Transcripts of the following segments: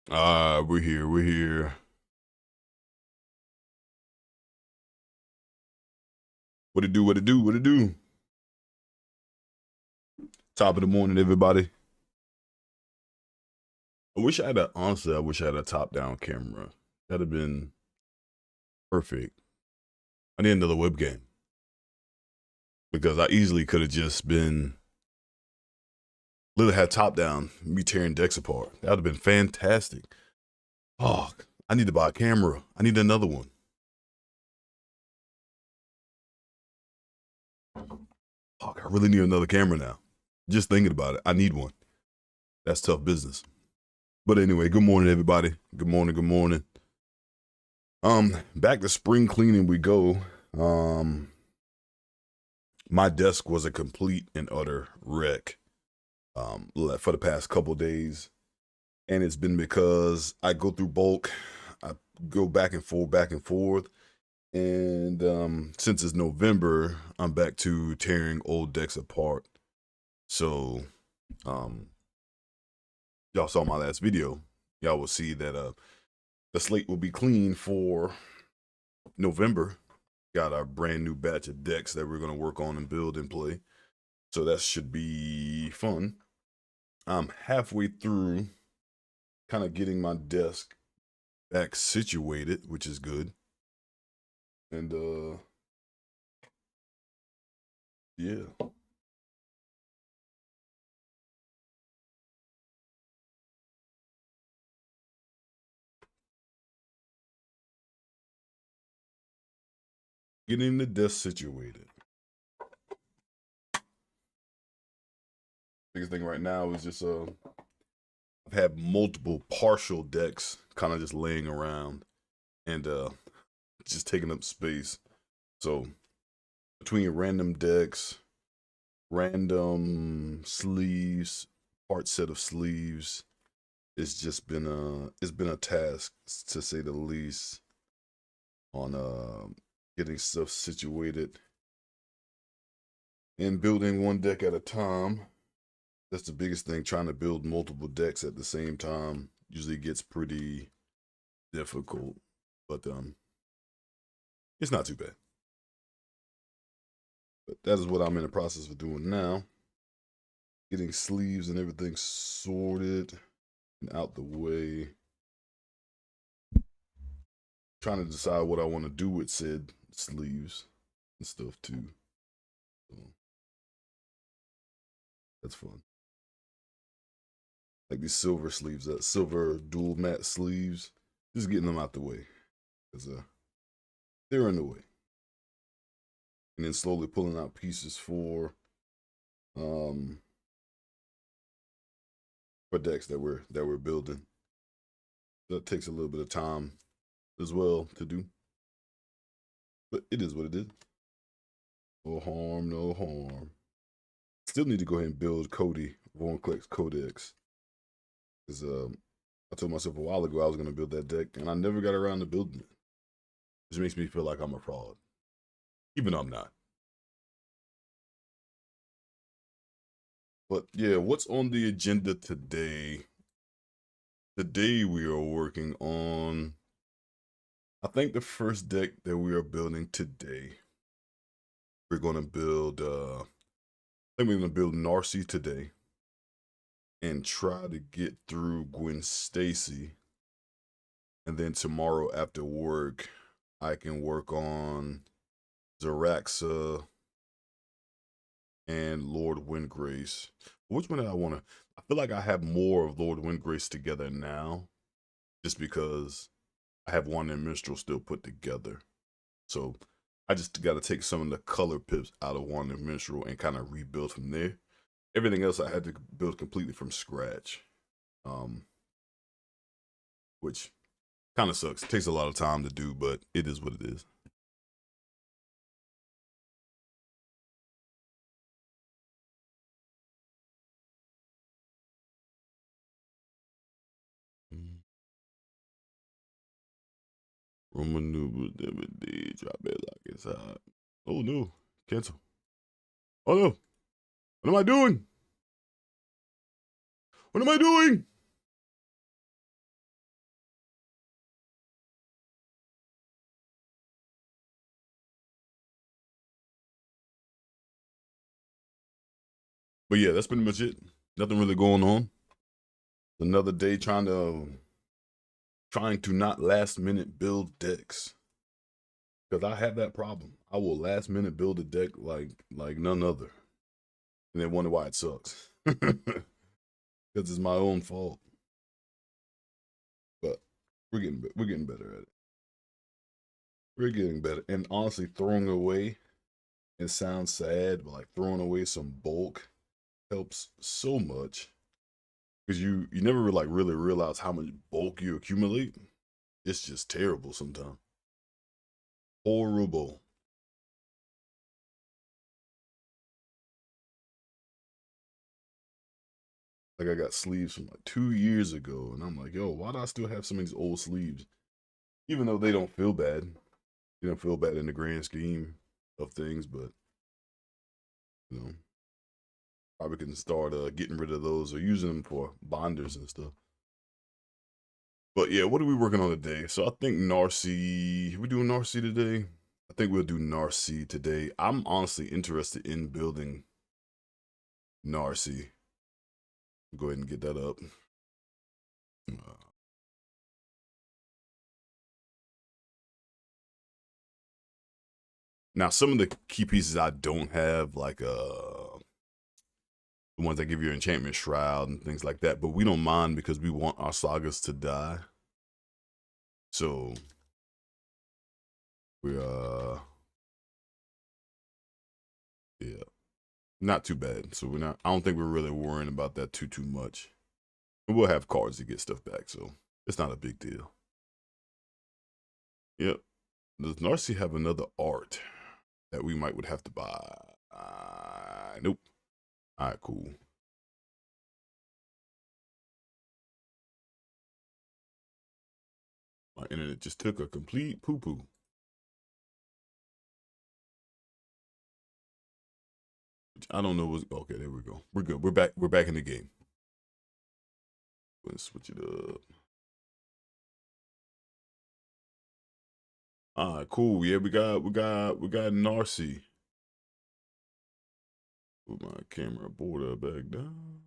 We're here. We're here. What it do? What it do? What it do? Top of the morning, everybody. I wish I had a top down camera. That'd have been perfect. I need another webcam because I easily could have just been literally had top down, me tearing decks apart. That would have been fantastic. Oh, I need to buy a camera. I need another one. Fuck, I really need another camera now. Just thinking about it, I need one. That's tough business. But anyway, good morning, everybody. Good morning. Good morning. Back to spring cleaning we go. Um, my desk was a complete and utter wreck. For the past couple days, and it's been because I go through bulk. I go back and forth, and since it's November, I'm back to tearing old decks apart. So, um, y'all saw my last video. Y'all will see that the slate will be clean for November. Got our brand new batch of decks that we're gonna work on and build and play. So that should be fun. I'm halfway through kind of getting my desk back situated, which is good. And yeah. Getting the desk situated. Biggest thing right now is just I've had multiple partial decks kind of just laying around and just taking up space. So between random decks, random sleeves, part set of sleeves, it's been a task to say the least on getting stuff situated and building one deck at a time. That's the biggest thing. Trying to build multiple decks at the same time usually gets pretty difficult, but it's not too bad. But that is what I'm in the process of doing now. Getting sleeves and everything sorted and out the way. Trying to decide what I want to do with said sleeves and stuff too. So that's fun. Like these silver sleeves, silver dual matte sleeves. Just getting them out the way because they're in the way. And then slowly pulling out pieces um for decks that we're building. That takes a little bit of time as well to do, but it is what it is. No harm, no harm. Still need to go ahead and build Cody Vorinclex Codex because I told myself a while ago I was going to build that deck, and I never got around to building it, which makes me feel like I'm a fraud, even though I'm not. But yeah, what's on the agenda today? Today we are working on, I think the first deck that we are building today, we're going to build, I think we're going to build Narcy today and try to get through Gwen Stacy. And then tomorrow after work, I can work on Zeraxa and Lord Windgrace. Which one do I want to? I feel like I have more of Lord Windgrace together now, just because I have one and Minstrel still put together. So I just got to take some of the color pips out of one and Minstrel and kind of rebuild from there. Everything else I had to build completely from scratch, which kind of sucks. It takes a lot of time to do, but it is what it is. Roman numerals, DVD, drop it like it's hot. Oh no, cancel. Oh no, what am I doing? What am I doing? But yeah, that's pretty much it. Nothing really going on. Another day trying to not last minute build decks. Because I have that problem. I will last minute build a deck like none other. And then wonder why it sucks. Because it's my own fault. But we're getting better at it. We're getting better. And honestly, throwing away, it sounds sad, but like throwing away some bulk helps so much. Because you never really realize how much bulk you accumulate. It's just terrible sometimes. Horrible. Like I got sleeves from like 2 years ago, and I'm like, yo, why do I still have some of these old sleeves? Even though they don't feel bad. They don't feel bad in the grand scheme of things, but you know, probably can start getting rid of those or using them for bonders and stuff. But yeah, what are we working on today? So I think Narcy. We doing Narcy today? I think we'll do Narcy today. I'm honestly interested in building Narcy. Go ahead and get that up. Now, some of the key pieces I don't have, like the ones that give you enchantment shroud and things like that, but we don't mind because we want our sagas to die. So we yeah, not too bad. So we're not. I don't think we're really worrying about that too much. And we'll have cards to get stuff back, so it's not a big deal. Yep. Does Narcy have another art that we would have to buy? Nope. All right, cool. My internet just took a complete poo poo. I don't know what's okay. There we go. We're good. We're back. We're back in the game. Let's switch it up. All right, cool. Yeah, we got Narcy. Put my camera border back down.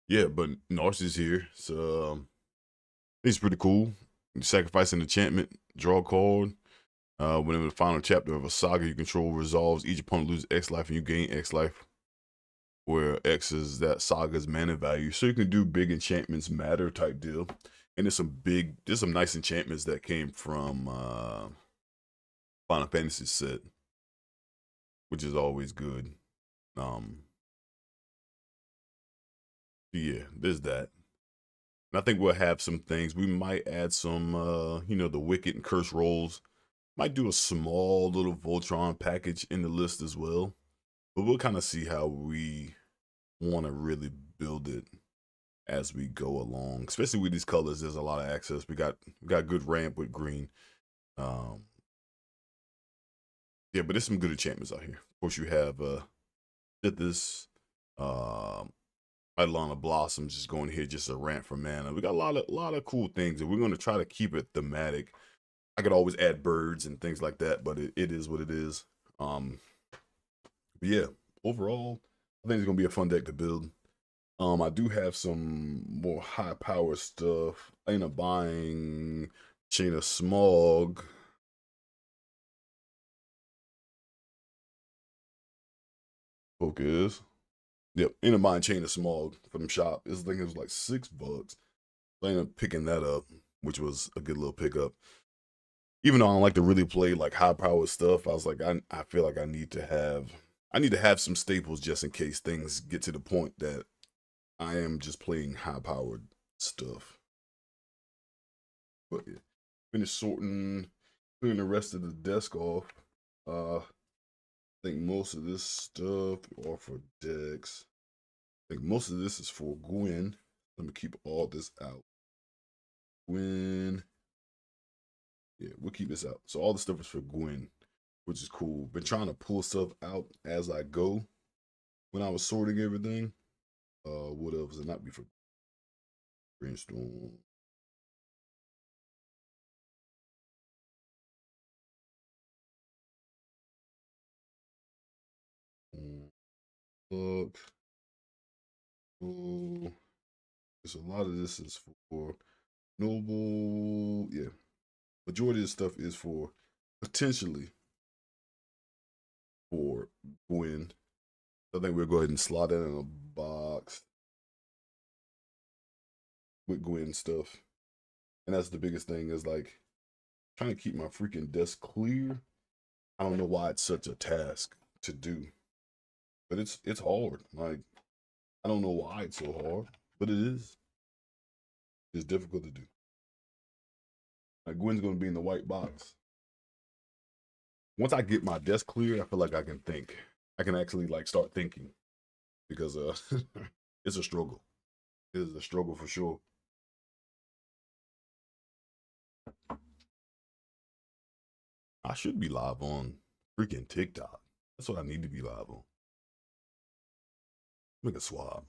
Yeah, but Narcy's here. So he's pretty cool. You sacrifice an enchantment, draw a card. Whenever the final chapter of a saga you control resolves, each opponent loses X life and you gain X life, where X is that saga's mana value. So you can do big enchantments matter type deal. And there's some nice enchantments that came from Final Fantasy set, which is always good. Um, yeah, there's that. And I think we'll have some things. We might add some, the Wicked and Curse rolls. Might do a small little Voltron package in the list as well. But we'll kind of see how we want to really build it as we go along. Especially with these colors, there's a lot of access. We got good ramp with green. Yeah, but there's some good enchantments out here. Of course, you have this Eidolon of Blossoms just going here, just a rant for mana. We got a lot of cool things, and we're gonna try to keep it thematic. I could always add birds and things like that, but it is what it is. But yeah, overall, I think it's gonna be a fun deck to build. I do have some more high power stuff. I end up buying Chain of Smog. Focus. Yep, end up buying Chain of Smog from the shop. This thing was like $6. I ended up picking that up, which was a good little pickup. Even though I don't like to really play like high powered stuff, I was like, I feel like I need to have some staples just in case things get to the point that I am just playing high powered stuff. But yeah, finish sorting, clearing the rest of the desk off. I think most of this stuff are for decks. I think most of this is for Gwen. Let me keep all this out. Gwen. Yeah, we'll keep this out. So all the stuff is for Gwen, which is cool. Been trying to pull stuff out as I go when I was sorting everything. What else? It not be for brainstorm. Look. Oh, so a lot of this is for Noble. Yeah. Majority of stuff is for potentially for Gwen. I think we'll go ahead and slot that in a box with Gwen stuff. And that's the biggest thing is like trying to keep my freaking desk clear. I don't know why it's such a task to do, but it's hard. Like I don't know why it's so hard, but it is. It's difficult to do. Like Gwen's gonna be in the white box. Once I get my desk clear, I feel like I can think. I can actually like start thinking because it's a struggle. It is a struggle for sure. I should be live on freaking TikTok. That's what I need to be live on. Make a swap.